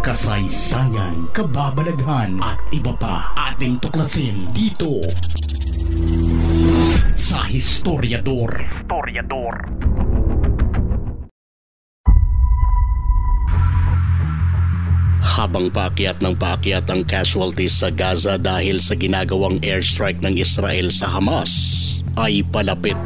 kasaysayan, kababalaghan at iba pa ating tuklasin dito sa Historiador. Habang paakyat ng paakyat ang casualties sa Gaza dahil sa ginagawang airstrike ng Israel sa Hamas, ay palapit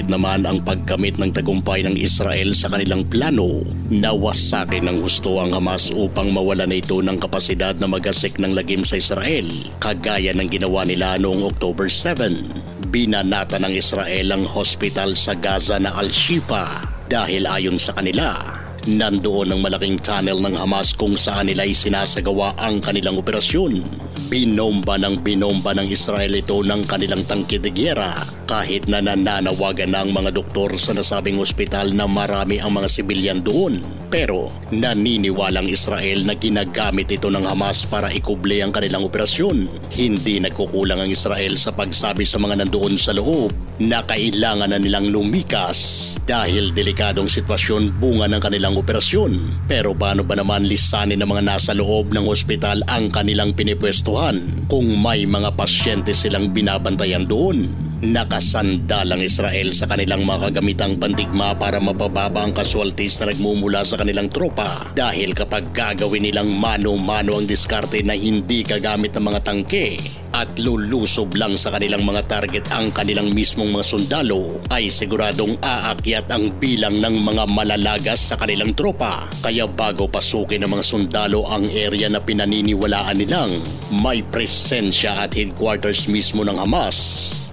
naman ang pagkamit ng tagumpay ng Israel sa kanilang plano na wasakin ng husto ang Hamas upang mawalan na ito ng kapasidad na magasik ng lagim sa Israel, kagaya ng ginawa nila noong October 7. Binanata ng Israel ang hospital sa Gaza na Al-Shifa dahil ayon sa kanila, nandoon ang malaking tunnel ng Hamas kung saan nila'y sinasagawa ang kanilang operasyon. Binomba ng Israel ito ng kanilang tangke de gyera kahit na nananawagan ng mga doktor sa nasabing ospital na marami ang mga sibilyan doon. Pero naniniwalang Israel na ginagamit ito ng Hamas para ikubli ang kanilang operasyon. Hindi nagkukulang ang Israel sa pagsabi sa mga nandoon sa loob na kailangan na nilang lumikas dahil delikadong sitwasyon bunga ng kanilang operasyon. Pero paano ba naman lisanin ng mga nasa loob ng ospital ang kanilang pinipwestuhan kung may mga pasyente silang binabantayan doon? Nakasandal ang Israel sa kanilang mga kagamitang pandigma para mapababa ang casualties na nagmumula sa kanilang tropa dahil kapag gagawin nilang mano-mano ang diskarte na hindi kagamit ng mga tangke at lulusob lang sa kanilang mga target ang kanilang mismong mga sundalo, ay siguradong aakyat ang bilang ng mga malalagas sa kanilang tropa. Kaya bago pasukin ng mga sundalo ang area na pinaniniwalaan nilang may presensya at headquarters mismo ng Hamas,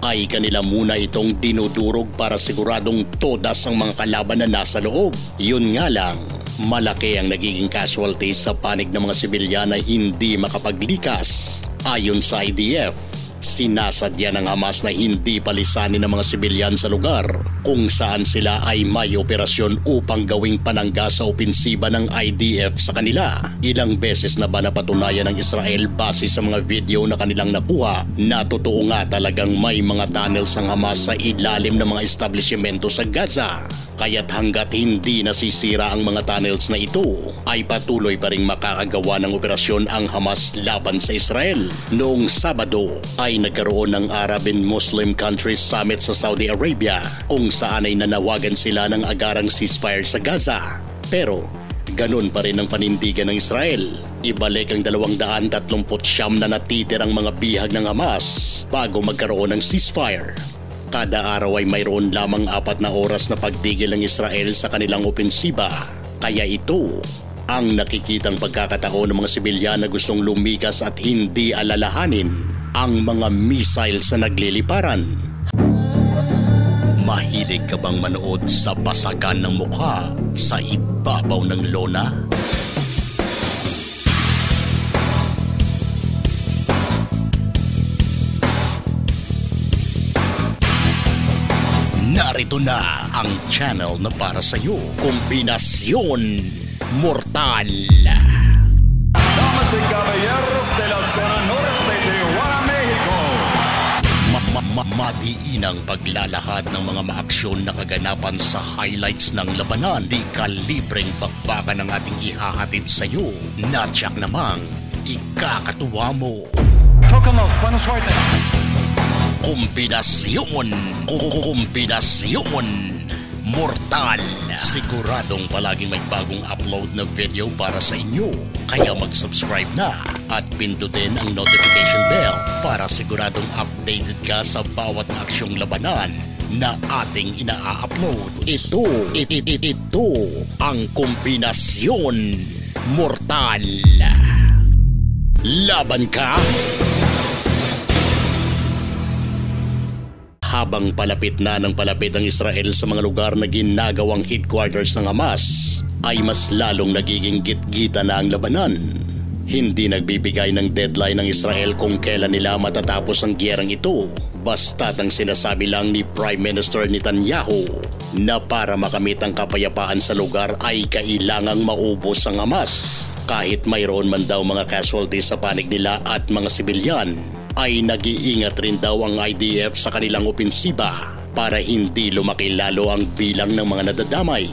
ay kanila muna itong dinudurog para siguradong todas ang mga kalaban na nasa loob. Yun nga lang, malaki ang nagiging casualties sa panig ng mga sibilyan na hindi makapaglikas. Ayon sa IDF, sinasadya ng Hamas na hindi palisanin ng mga sibilyan sa lugar kung saan sila ay may operasyon upang gawing panangga sa opensiba ng IDF sa kanila. Ilang beses na ba napatunayan ng Israel base sa mga video na kanilang nakuha na totoo nga talagang may mga tunnels ang Hamas sa ilalim ng mga establishmento sa Gaza. Kaya't hanggat hindi nasisira ang mga tunnels na ito, ay patuloy pa ring makakagawa ng operasyon ang Hamas laban sa Israel. Noong Sabado ay nagkaroon ng Arab and Muslim Countries Summit sa Saudi Arabia kung saan ay nanawagan sila ng agarang ceasefire sa Gaza. Pero ganun pa rin ang panindigan ng Israel. Ibalik ang 239 na natitirang mga bihag ng Hamas bago magkaroon ng ceasefire. Kada araw ay mayroon lamang 4 na oras na pagtigil ng Israel sa kanilang opensiba. Kaya ito ang nakikitang pagkakataon ng mga sibilyan na gustong lumikas at hindi alalahanin ang mga missiles na nagliliparan. Mahilig ka bang manood sa basagan ng mukha sa ibabaw ng lona? Narito na ang channel na para sa iyo, Kombinasyon Mortal. Damas y caballeros de la zona norte de Tijuana, Mexico. Madiinang paglalahad ng mga maaksyon na kaganapan sa highlights ng labanan. Di kalibreng bakbakan ng ating ihahatid sa iyo. Natsak namang ikakatuwa mo. Tócamos, buena suerte. Kombinasyon Mortal. Siguradong palaging may bagong upload na video para sa inyo. Kaya mag-subscribe na at pindutin ang notification bell para siguradong updated ka sa bawat aksyong labanan na ating ina-upload. Ito ang Kombinasyon Mortal. Laban ka? Habang palapit na ng palapit ang Israel sa mga lugar na ginagawang headquarters ng Hamas, ay mas lalong nagiging gitgita na ang labanan. Hindi nagbibigay ng deadline ng Israel kung kailan nila matatapos ang giyerang ito. Basta't ang sinasabi lang ni Prime Minister Netanyahu na para makamit ang kapayapaan sa lugar ay kailangang maubos ang Hamas. Kahit mayroon man daw mga casualties sa panig nila at mga sibilyan, ay nag-iingat rin daw ang IDF sa kanilang opensiba para hindi lumaki lalo ang bilang ng mga nadadamay.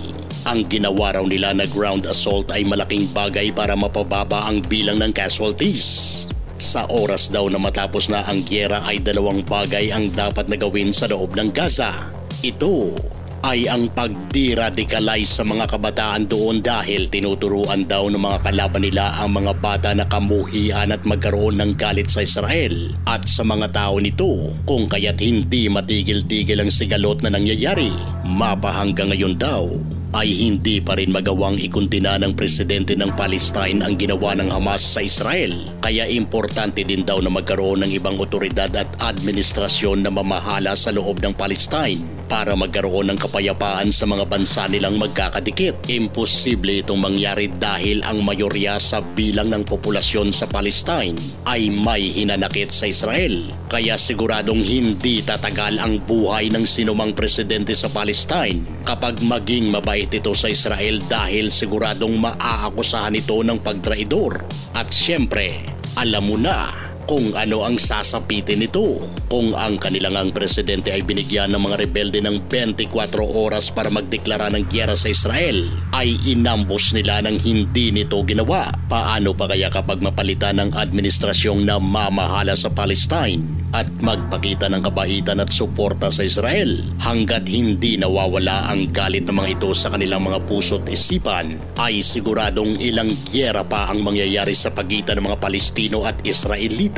Ang ginawa raw nila na ground assault ay malaking bagay para mapababa ang bilang ng casualties. Sa oras daw na matapos na ang gyera ay 2 bagay ang dapat na gawin sa loob ng Gaza. Ito ay ang pagdi-radicalize sa mga kabataan doon dahil tinuturuan daw ng mga kalaban nila ang mga bata na kamuhian at magkaroon ng galit sa Israel at sa mga tao nito, kung kaya't hindi matigil-tigil ang sigalot na nangyayari. Mapa hanggang ngayon daw ay hindi pa rin magawang ikuntina ng presidente ng Palestine ang ginawa ng Hamas sa Israel. Kaya importante din daw na magkaroon ng ibang otoridad at administrasyon na mamahala sa loob ng Palestine para magkaroon ng kapayapaan sa mga bansa nilang magkakadikit. Imposible itong mangyari dahil ang mayorya sa bilang ng populasyon sa Palestine ay may hinanakit sa Israel. Kaya siguradong hindi tatagal ang buhay ng sinumang presidente sa Palestine kapag maging mabait ito sa Israel dahil siguradong maaakusahan ito ng pagtraidor. At syempre, alam mo na kung ano ang sasapitin nito. Kung ang kanilang presidente ay binigyan ng mga rebelde ng 24 oras para magdeklara ng gyera sa Israel, ay inambos nila ng hindi nito ginawa. Paano pa kaya kapag mapalitan ng administrasyong na mamahala sa Palestine at magpakita ng kabaitan at suporta sa Israel? Hanggat hindi nawawala ang galit ng mga ito sa kanilang mga puso't isipan, ay siguradong ilang gyera pa ang mangyayari sa pagitan ng mga Palestino at Israelita.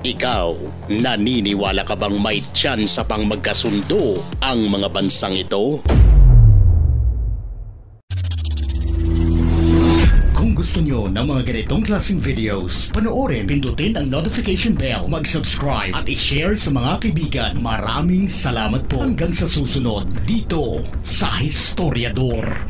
Ikaw, naniniwala ka bang may tsansa pang magkasundo ang mga bansang ito? Kung gusto nyo ng mga ganitong klaseng videos, panoorin, pindutin ang notification bell, mag-subscribe at i-share sa mga kaibigan. Maraming salamat po. Hanggang sa susunod dito sa Historiador.